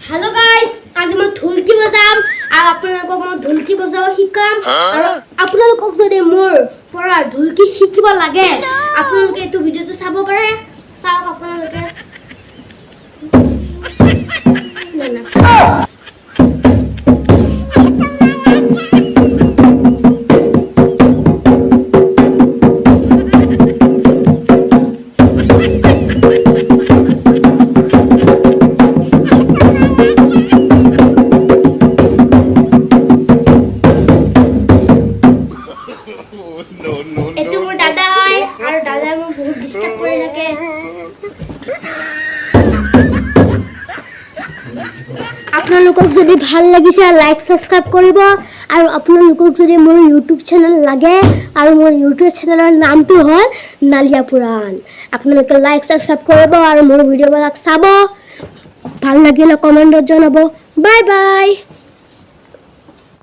hello guys, आज मैं ढोलकी बजाम और আপোনালোকক মই ঢোলকি বজাব শিকাম আৰু আপোনালোকক যদি মোৰ পৰা ঢোলকি শিকিব লাগে আপোনালোকে এইটো ভিডিওটো চাব পাৰে চাওক আপোনালোকে এটো মোৰ দাদা হয় আৰু দাদাই মোক বহুত ডিস্টাৰ্ব কৰি থাকে আপোনালোকক যদি ভাল লাগিছে লাইক সাবস্ক্ৰাইব কৰিব আৰু আপোনালোকক যদি মোৰ ইউটিউব চেনেল লাগে আৰু মোৰ ইউটিউব চেনেলৰ নামটো হ'ল নালিয়া পুৰাণ আপোনালোকে লাইক সাবস্ক্ৰাইব কৰিব আৰু মোৰ ভিডিওবিলাক চাব ভাল লাগিলে কমেন্টত জনাব বাই বাই